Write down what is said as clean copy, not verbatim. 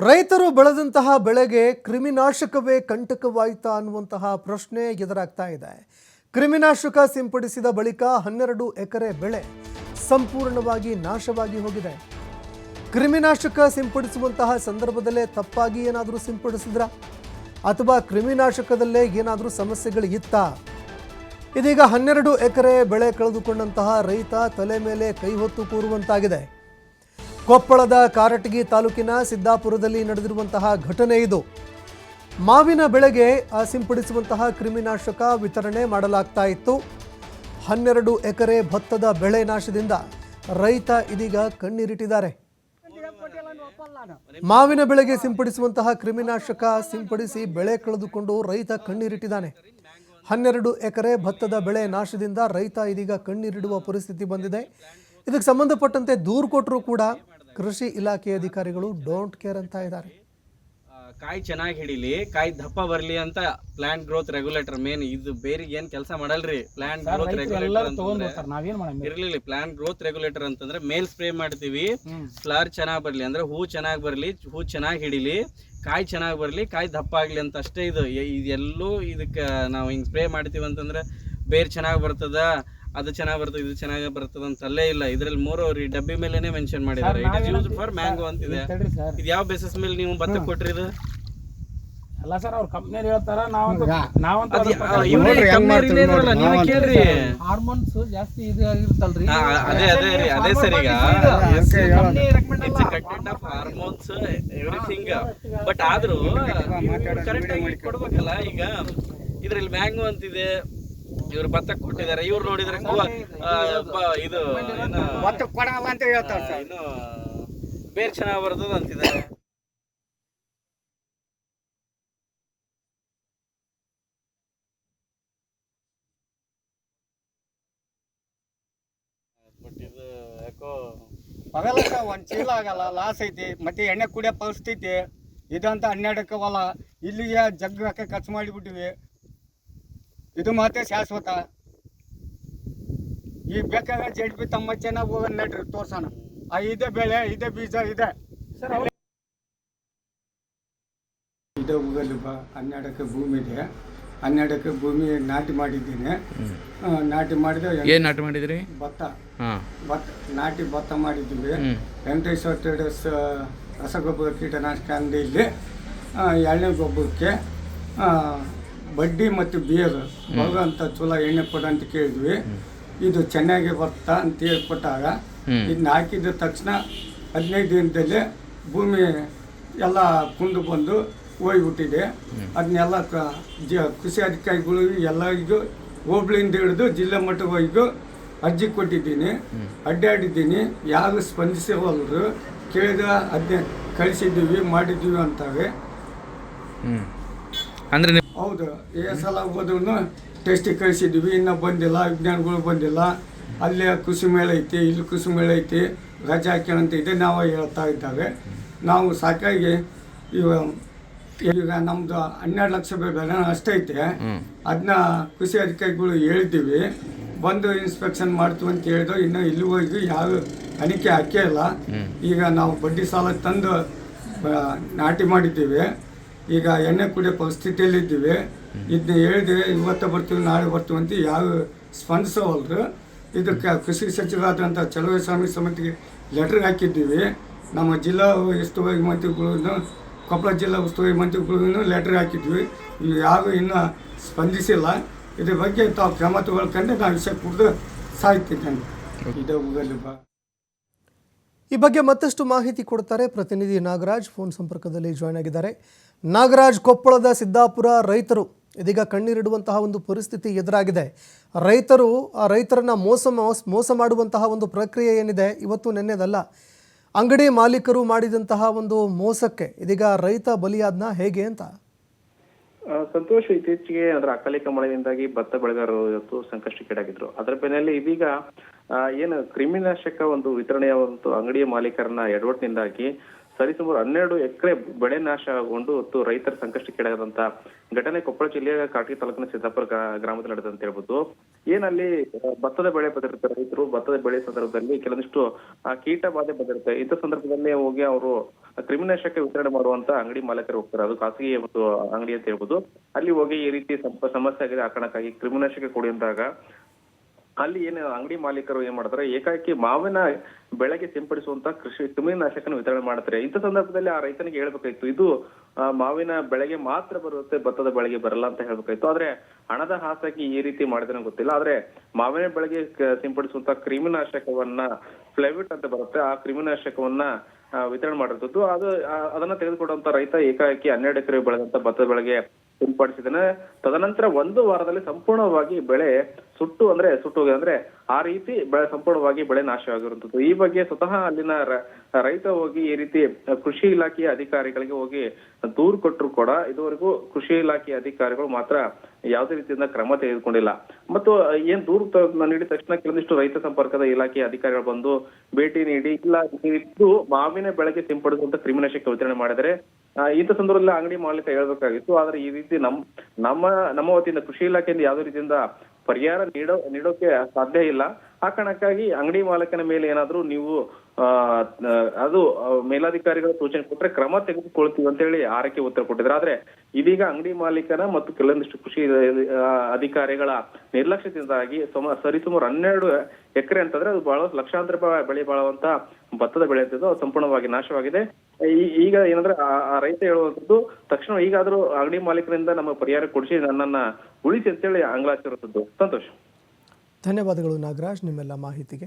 ರೈತರು ಬೆಳೆದಂತಹ ಬೆಳೆಗೆ ಕ್ರಿಮಿನಾಶಕವೇ ಕಂಟಕವಾಯಿತಾ ಅನ್ನುವಂತಹ ಪ್ರಶ್ನೆ ಎದುರಾಗ್ತಾ ಇದೆ. ಕ್ರಿಮಿನಾಶಕ ಸಿಂಪಡಿಸಿದ ಬಳಿಕ 12 ಎಕರೆ ಬೆಳೆ ಸಂಪೂರ್ಣವಾಗಿ ನಾಶವಾಗಿ ಹೋಗಿದೆ. ಕ್ರಿಮಿನಾಶಕ ಸಿಂಪಡಿಸುವಂತಹ ಸಂದರ್ಭದಲ್ಲೇ ತಪ್ಪಾಗಿ ಏನಾದರೂ ಸಿಂಪಡಿಸಿದ್ರ ಅಥವಾ ಕ್ರಿಮಿನಾಶಕದಲ್ಲೇ ಏನಾದರೂ ಸಮಸ್ಯೆಗಳು ಇತ್ತಾ? ಇದೀಗ 12 ಎಕರೆ ಬೆಳೆ ಕಳೆದುಕೊಂಡಂತಹ ರೈತ ತಲೆ ಮೇಲೆ ಕೈ ಹೊತ್ತು ಕೂರುವಂತಾಗಿದೆ. ಕೊಪ್ಪಳದ ಕಾರಟಗಿ ತಾಲೂಕಿನ ಸಿದ್ದಾಪುರದಲ್ಲಿ ನಡೆದಿರುವಂತಹ ಘಟನೆ ಇದು. ಮಾವಿನ ಬೆಳೆಗೆ ಸಿಂಪಡಿಸುವಂತಹ ಕ್ರಿಮಿನಾಶಕ ವಿತರಣೆ ಮಾಡಲಾಗ್ತಾ ಇತ್ತು. 12 ಎಕರೆ ಭತ್ತದ ಬೆಳೆ ನಾಶದಿಂದ ರೈತ ಇದೀಗ ಕಣ್ಣೀರಿಟ್ಟಿದ್ದಾರೆ. ಮಾವಿನ ಬೆಳೆಗೆ ಸಿಂಪಡಿಸುವಂತಹ ಕ್ರಿಮಿನಾಶಕ ಸಿಂಪಡಿಸಿ ಬೆಳೆ ಕಳೆದುಕೊಂಡು ರೈತ ಕಣ್ಣೀರಿಟ್ಟಿದ್ದಾನೆ. 12 ಎಕರೆ ಭತ್ತದ ಬೆಳೆ ನಾಶದಿಂದ ರೈತ ಇದೀಗ ಕಣ್ಣೀರಿಡುವ ಪರಿಸ್ಥಿತಿ ಬಂದಿದೆ. ಇದಕ್ಕೆ ಸಂಬಂಧಪಟ್ಟಂತೆ ದೂರು ಕೊಟ್ಟರೂ ಕೂಡ ಕೃಷಿ ಇಲಾಖೆ ಅಧಿಕಾರಿಗಳು ಡೋಂಟ್ ಕೇರ್ ಅಂತ ಇದ್ದಾರೆ. ಕಾಯಿ ಚೆನ್ನಾಗಿ ಹಿಡಿಲಿ, ಕಾಯಿ ದಪ್ಪ ಬರ್ಲಿ ಅಂತ ಪ್ಲಾಂಟ್ ಗ್ರೋತ್ ರೆಗ್ಯುಲೇಟರ್ ಮೇನ್ ಇದು. ಬೇರೆ ಏನ್ ಕೆಲಸ ಮಾಡಲ್ರಿ. ಪ್ಲಾಂಟ್ ಗ್ರೋತ್ ರೆಗ್ಯುಲೇಟರ್ ಇರ್ಲಿಲ್ಲ. ಪ್ಲಾಂಟ್ ಗ್ರೋತ್ ರೆಗ್ಯುಲೇಟರ್ ಅಂತಂದ್ರೆ ಮೇಲ್ ಸ್ಪ್ರೇ ಮಾಡ್ತೀವಿ, ಫ್ಲವರ್ ಚೆನ್ನಾಗಿ ಬರ್ಲಿ ಅಂದ್ರೆ ಹೂ ಚೆನ್ನಾಗಿ ಬರ್ಲಿ, ಹೂ ಚೆನ್ನಾಗಿ ಹಿಡಿಲಿ, ಕಾಯಿ ಚೆನ್ನಾಗಿ ಬರ್ಲಿ, ಕಾಯಿ ದಪ್ಪ ಆಗ್ಲಿ ಅಂತ ಅಷ್ಟೇ. ಇದೆಲ್ಲೂ ಇದಕ್ಕೆ ನಾವು ಹಿಂಗ್ ಸ್ಪ್ರೇ ಮಾಡ್ತೀವಿ ಅಂತಂದ್ರೆ ಬೇರೆ ಚೆನ್ನಾಗಿ ಬರ್ತದ, ಅದು ಚೆನ್ನಾಗಿ ಬರ್ತದೆ, ಇದು ಚೆನ್ನಾಗಿ ಬರ್ತದ ಅಂತ ಅಲ್ಲೇ ಇಲ್ಲ. ಇದ್ರಲ್ಲಿ 3 ಡಬ್ಬಿ ಮೇಲೆನೆ ಮೆನ್ಷನ್ ಮಾಡಿದ್ದಾರೆ. It is used for mango ಅಂತಿದೆ. ಇದು ಯಾವ ಬೇಸಿಸ್ ಮೇಲೆ ನೀವು ಭತ್ತ ಕೊಟ್ರಿ? ಇದು ಅಲ್ಲ ಸರ್, ಅವ್ರ ಕಂಪ್ನಿಯವ್ರು ಹೇಳ್ತಾರ, ನಾವಂತ ನೀವೇ ಕೇಳ್ರಿ. ಹಾರ್ಮೋನ್ಸ್ ಜಾಸ್ತಿ ಇದು ಆಗಿರುತ್ತಲ್ರಿ. ಅದೇ ಸರ್, ಈಗ it's content of hormones everything. But ಆದ್ರೂ ಕರೆಕ್ಟ್ ಆಗಿ ಕೊಡ್ಬೇಕಲ್ಲ. ಈಗ ಇದ್ರಲ್ಲಿ ಮ್ಯಾಂಗೋ ಅಂತಿದೆ, ಇವ್ರು ಭತ್ತ ಕೊಟ್ಟಿದ್ದಾರೆ, ಇವ್ರು ನೋಡಿದ್ರೆ ಇದು ಭತ್ತ ಕೊಡಲ್ಲ ಅಂತ ಹೇಳ್ತಾರೆ ಸರ್. ಇನ್ನು ಬೇರೆ ಚೆನ್ನಾಗಿ ಬರ್ತದ ಅಂತಿದ್ದಾರೆ. ಬಟ್ ಇದು ಯಾಕೋ ಆಗಲ್ಲ ಸರ್, ಒಂದ್ ಚೀಲ ಆಗಲ್ಲ, ಲಾಸ್ ಐತಿ. ಮತ್ತೆ ಎಣ್ಣೆ ಕುಡಿಯೋ ಪರಿಸ್ಥಿತಿ ಇದಂತ 12 ಹೊಲ ಇಲ್ಲಿಗೆ ಜಗ್ ಖರ್ಚು ಮಾಡಿಬಿಟ್ಟಿವಿ. ಇದು ಮಾತ್ರ ಶಾಶ್ವತ. ಈಗ ಬೇಕಾದ್ರೆ JDP ತಮ್ಮ ಚೆನ್ನಾಗಿ ಹೋಗೋಣ ನಡ್ರಿ, ತೋರ್ಸೋಣ. ಇದೇ ಬೆಳೆ, ಇದೇ ಬೀಜ ಇದೆ ಸರ್. ಇದೇ ಹೋಗಲಿ 12 ಎಕರೆ ಭೂಮಿ ಇದೆ. 12 ಎಕರೆ ಭೂಮಿ ನಾಟಿ ಮಾಡಿದ್ದೀನಿ. ನಾಟಿ ಮಾಡಿದ್ರೆ ಏನು ನಾಟಿ ಮಾಡಿದ್ರಿ? ಭತ್ತ ಭತ್ತ ಮಾಡಿದ್ದೀವಿ. ವೆಂಕಟೇಶ್ವರ ಟ್ರೇಡರ್ಸ್ ರಸಗೊಬ್ಬರ ಕೀಟನಾಶಕ ಅಂಗಡಿಯಲ್ಲಿ 2ನೇ ಗೊಬ್ಬರಕ್ಕೆ ಬಡ್ಡಿ ಮತ್ತು ಬೇರು ಬರುವಂಥ ಚಲೋ ಎಣ್ಣೆ ಕೊಡು ಅಂತ ಕೇಳಿದ್ವಿ. ಇದು ಚೆನ್ನಾಗಿ ಬರ್ತಾ ಅಂತ ಹೇಳ್ಕೊಟ್ಟಾಗ ಇದನ್ನ ಹಾಕಿದ ತಕ್ಷಣ 15 ದಿನದಲ್ಲಿ ಭೂಮಿ ಎಲ್ಲ ಕುಂದು ಬಂದು ಹೋಗ್ಬಿಟ್ಟಿದೆ. ಅದನ್ನೆಲ್ಲ ಕೃಷಿ ಅಧಿಕಾರಿಗಳು ಎಲ್ಲರಿಗೂ ಹೋಬಳಿಯಿಂದ ಹಿಡಿದು ಜಿಲ್ಲಾ ಮಟ್ಟವರೆಗೂ ಅರ್ಜಿ ಕೊಟ್ಟಿದ್ದೀನಿ, ಅಡ್ಡಾಡಿದ್ದೀನಿ. ಯಾರು ಸ್ಪಂದಿಸಿರಲ್ರು. ಕೇಳಿದ ಅದನ್ನೇ ಕಳಿಸಿದ್ದೀವಿ, ಮಾಡಿದ್ದೀವಿ ಅಂತಾರೆ. ಅಂದ್ರೆ ಹೌದು, ಈ ಸಲ ಹೋದ್ರೂ ಟೆಸ್ಟಿಗೆ ಕಳಿಸಿದ್ದೀವಿ, ಇನ್ನೂ ಬಂದಿಲ್ಲ, ವಿಜ್ಞಾನಿಗಳು ಬಂದಿಲ್ಲ. ಅಲ್ಲೇ ಕೃಷಿ ಮೇಳ ಐತಿ, ಇಲ್ಲಿ ಕೃಷಿ ಮೇಳ ಐತಿ, ರಜೆ ಹಾಕ್ಯಂತ ಇದೆ ನಾವು ಹೇಳ್ತಾ ಇದ್ದಾರೆ. ನಾವು ಸಾಕಾಗಿ ಈಗ ನಮ್ಮದು 12 ಲಕ್ಷ ಬೆಲೆ ಅಷ್ಟೈತೆ. ಅದನ್ನ ಕೃಷಿ ಅಧಿಕಾರಿಗಳು ಹೇಳಿದ್ದೀವಿ, ಬಂದು ಇನ್ಸ್ಪೆಕ್ಷನ್ ಮಾಡ್ತೀವಿ ಅಂತ ಹೇಳಿದ್ರು. ಇನ್ನು ಇಲ್ಲಿವರೆಗೂ ಯಾವ ತನಿಖೆ ಹಾಕೇ ಇಲ್ಲ. ಈಗ ನಾವು ಬಡ್ಡಿ ಸಾಲ ತಂದು ನಾಟಿ ಮಾಡಿದ್ದೀವಿ. ಈಗ ಎಣ್ಣೆ ಕುಡಿಯೋ ಪರಿಸ್ಥಿತಿಯಲ್ಲಿದ್ದೀವಿ. ಇದನ್ನ ಹೇಳಿದೆ, ಇವತ್ತು ಬರ್ತೀವಿ, ನಾಳೆ ಬರ್ತೀವಿ ಅಂತ ಯಾವ ಸ್ಪಂದಿಸೋವಲ್ರು. ಇದಕ್ಕೆ ಕೃಷಿ ಸಚಿವರಾದಂಥ ಚಲುವಸ್ವಾಮಿ ಸಮಿತಿಗೆ ಲೆಟ್ರ್ ಹಾಕಿದ್ದೀವಿ. ನಮ್ಮ ಜಿಲ್ಲಾ ಉಸ್ತುವಾರಿ ಮಂತ್ರಿಗಳು, ಕೊಪ್ಪಳ ಜಿಲ್ಲಾ ಉಸ್ತುವಾರಿ ಮಂತ್ರಿಗಳಿಗೂ ಲೆಟ್ರ್ ಹಾಕಿದ್ವಿ. ಇವು ಯಾರು ಇನ್ನೂ ಸ್ಪಂದಿಸಿಲ್ಲ. ಇದ್ರ ಬಗ್ಗೆ ತಾವು ಕ್ರಮ ತಗೊಳ್ಕೊಂಡ್ರೆ ನಾವು ವಿಷಯ ಕುಡಿದು ಸಾಯ್ತಿದ್ದೇನೆ. ಇದೇ ಹೋಗಲಿ ಈ ಬಗ್ಗೆ ಮತ್ತಷ್ಟು ಮಾಹಿತಿ ಕೊಡ್ತಾರೆ ಪ್ರತಿನಿಧಿ ನಾಗರಾಜ್. ಫೋನ್ ಸಂಪರ್ಕದಲ್ಲಿ ಜಾಯ್ನ್ ಆಗಿದ್ದಾರೆ. ನಾಗರಾಜ್, ಕೊಪ್ಪಳದ ಸಿದ್ದಾಪುರ ರೈತರು ಇದೀಗ ಕಣ್ಣೀರಿಡುವಂತಹ ಒಂದು ಪರಿಸ್ಥಿತಿ ಎದುರಾಗಿದೆ. ರೈತರನ್ನ ಮೋಸ ಮಾಡುವಂತಹ ಒಂದು ಪ್ರಕ್ರಿಯೆ ಏನಿದೆ, ಇವತ್ತು ನೆನ್ನೆದಲ್ಲ, ಅಂಗಡಿ ಮಾಲೀಕರು ಮಾಡಿದಂತಹ ಒಂದು ಮೋಸಕ್ಕೆ ಇದೀಗ ರೈತ ಬಲಿಯಾದ್ನ ಹೇಗೆ ಅಂತ? ಸಂತೋಷ್, ಇತ್ತೀಚೆಗೆ ಅಕಾಲಿಕ ಮಳೆಯಿಂದಾಗಿ ಭತ್ತ ಬೆಳೆಗಾರರು ಇವತ್ತು ಸಂಕಷ್ಟಕ್ಕೀಡಾಗಿದ್ರು. ಅದರ ಬೆನ್ನಲ್ಲೇ ಇದೀಗ ಏನು ಕ್ರಿಮಿನಾಶಕ ಒಂದು ವಿತರಣೆಯ ಒಂದು ಅಂಗಡಿಯ ಮಾಲೀಕರನ್ನ ಎಡವಟ್ಟಿನಿಂದಾಗಿ ಸರಿಸುಮಾರು 12 ಎಕರೆ ಬೆಳೆ ನಾಶಗೊಂಡು ಹೊತ್ತು ರೈತರ ಸಂಕಷ್ಟಕ್ಕೀಡಾದಂತ ಘಟನೆ ಕೊಪ್ಪಳ ಜಿಲ್ಲೆಯ ಕಾಟಗಿ ತಾಲೂಕಿನ ಸಿದ್ದಾಪುರ ಗ್ರಾಮದಲ್ಲಿ ನಡೆದ ಅಂತ ಹೇಳ್ಬೋದು. ಏನಲ್ಲಿ ಭತ್ತದ ಬೆಳೆ ಬಂದಿರುತ್ತೆ, ರೈತರು ಭತ್ತದ ಬೆಳೆ ಸಂದರ್ಭದಲ್ಲಿ ಕೆಲವೊಂದಿಷ್ಟು ಕೀಟ ಬಾಧೆ ಬಂದಿರುತ್ತೆ. ಇಂಥ ಸಂದರ್ಭದಲ್ಲಿ ಹೋಗಿ ಅವರು ಕ್ರಿಮಿನಾಶಕ ವಿತರಣೆ ಮಾಡುವಂತ ಅಂಗಡಿ ಮಾಲೀಕರು ಹೋಗ್ತಾರೆ, ಅದು ಖಾಸಗಿ ಒಂದು ಅಂಗಡಿ ಅಂತ ಹೇಳ್ಬೋದು. ಅಲ್ಲಿ ಹೋಗಿ ಈ ರೀತಿ ಸಮಸ್ಯೆ ಆಗಿದೆ, ಆ ಕಾರಣಕ್ಕಾಗಿ ಕ್ರಿಮಿನಾಶಕ ಕೊಡಿ ಅಂದಾಗ ಅಲ್ಲಿ ಏನು ಅಂಗಡಿ ಮಾಲೀಕರು ಏನ್ ಮಾಡ್ತಾರೆ, ಏಕಾಏಕಿ ಮಾವಿನ ಬೆಳೆಗೆ ಸಿಂಪಡಿಸುವಂತ ಕ್ರಿಮಿನಾಶಕನ ವಿತರಣೆ ಮಾಡ್ತಾರೆ. ಇಂಥ ಸಂದರ್ಭದಲ್ಲಿ ಆ ರೈತನಿಗೆ ಹೇಳ್ಬೇಕಾಯ್ತು, ಇದು ಮಾವಿನ ಬೆಳೆಗೆ ಮಾತ್ರ ಬರುತ್ತೆ, ಭತ್ತದ ಬೆಳೆಗೆ ಬರಲ್ಲ ಅಂತ ಹೇಳ್ಬೇಕಾಯ್ತು. ಆದ್ರೆ ಹಣದ ಆಸೆಗೆ ಈ ರೀತಿ ಮಾಡಿದ್ರೆ ಗೊತ್ತಿಲ್ಲ. ಆದ್ರೆ ಮಾವಿನ ಬೆಳೆಗೆ ಸಿಂಪಡಿಸುವಂತ ಕ್ರಿಮಿನಾಶಕವನ್ನ ಫ್ಲೆವಿಟ್ ಅಂತ ಬರುತ್ತೆ, ಆ ಕ್ರಿಮಿನಾಶಕವನ್ನ ವಿತರಣೆ ಮಾಡಿರ್ತದ್ದು. ಅದನ್ನ ತೆಗೆದುಕೊಂಡಂತ ರೈತ ಏಕಾಏಕಿ 12 ಎಕರೆ ಬೆಳೆದಂತ ಭತ್ತದ ಬೆಳೆಗೆ ಸಿಂಪಡಿಸಿದನೆ. ತದನಂತರ 1 ವಾರದಲ್ಲಿ ಸಂಪೂರ್ಣವಾಗಿ ಬೆಳೆ ಸುಟ್ಟು ಹೋಗಿದೆ. ಅಂದ್ರೆ ಆ ರೀತಿ ಸಂಪೂರ್ಣವಾಗಿ ಬೆಳೆ ನಾಶವಾಗಿರುವಂತದ್ದು. ಈ ಬಗ್ಗೆ ಸ್ವತಃ ಅಲ್ಲಿನ ರೈತ ಹೋಗಿ ಈ ರೀತಿ ಕೃಷಿ ಇಲಾಖೆಯ ಅಧಿಕಾರಿಗಳಿಗೆ ಹೋಗಿ ದೂರು ಕೊಟ್ಟರು ಕೂಡ ಇದುವರೆಗೂ ಕೃಷಿ ಇಲಾಖೆಯ ಅಧಿಕಾರಿಗಳು ಮಾತ್ರ ಯಾವುದೇ ರೀತಿಯಿಂದ ಕ್ರಮ ತೆಗೆದುಕೊಂಡಿಲ್ಲ. ಮತ್ತು ಏನ್ ದೂರು ನೀಡಿದ ತಕ್ಷಣ ಕೆಲವೊಂದಿಷ್ಟು ರೈತ ಸಂಪರ್ಕದ ಇಲಾಖೆಯ ಅಧಿಕಾರಿಗಳು ಬಂದು ಭೇಟಿ ನೀಡಿ ಇಲ್ಲ ಇದು ಮಾವಿನ ಬೆಳೆಗೆ ಸಿಂಪಡಿಸುವಂತ ಕ್ರಿಮಿನಾಶಕ ವಿತರಣೆ ಮಾಡಿದರೆ ಇಂಥ ಸಂದರ್ಭದಲ್ಲಿ ಅಂಗಡಿ ಮಾಲೀಕ ಹೇಳ್ಬೇಕಾಗಿತ್ತು. ಆದ್ರೆ ಈ ರೀತಿ ನಮ್ಮ ವತಿಯಿಂದ ಕೃಷಿ ಇಲಾಖೆಯಿಂದ ಯಾವುದೇ ರೀತಿಯಿಂದ ಪರಿಹಾರ ನೀಡೋಕೆ ಸಾಧ್ಯ ಇಲ್ಲ. ಆ ಕಾರಣಕ್ಕಾಗಿ ಅಂಗಡಿ ಮಾಲೀಕನ ಮೇಲೆ ಏನಾದ್ರೂ ನೀವು ಅದು ಮೇಲಾಧಿಕಾರಿಗಳ ಸೂಚನೆ ಕೊಟ್ರೆ ಕ್ರಮ ತೆಗೆದುಕೊಳ್ತೀವಿ ಅಂತ ಹೇಳಿ ಆರಕ್ಕೆ ಉತ್ತರ ಕೊಟ್ಟಿದ್ರು. ಆದ್ರೆ ಇದೀಗ ಅಂಗಡಿ ಮಾಲೀಕನ ಮತ್ತು ಕೆಲವೊಂದಿಷ್ಟು ಕೃಷಿ ಅಧಿಕಾರಿಗಳ ನಿರ್ಲಕ್ಷ್ಯದಿಂದಾಗಿ ಸರಿಸುಮಾರು 12 ಎಕರೆ ಅಂತಂದ್ರೆ ಅದು ಬಹಳ ಲಕ್ಷಾಂತರ ರೂಪಾಯಿ ಬೆಳೆ ಬಾಳುವಂತ ಭತ್ತದ ಬೆಳೆ ಅಂತಿದ್ದು ಅದು ಸಂಪೂರ್ಣವಾಗಿ ನಾಶವಾಗಿದೆ. ಈಗ ಏನಂದ್ರೆ ಆ ರೈತ ಹೇಳುವಂತದ್ದು ತಕ್ಷಣ ಈಗಾದ್ರೂ ಅಂಗಡಿ ಮಾಲೀಕರಿಂದ ನಮ್ಮ ಪರಿಹಾರ ಕೊಡಿಸಿ ನನ್ನನ್ನ ಉಳಿಸಿ ಅಂತೇಳಿ ಅಂಗ್ಲಾಚಿರುವಂತದ್ದು. ಸಂತೋಷ್. ಧನ್ಯವಾದಗಳು ನಾಗರಾಜ್ ನಿಮ್ಮೆಲ್ಲ ಮಾಹಿತಿಗೆ.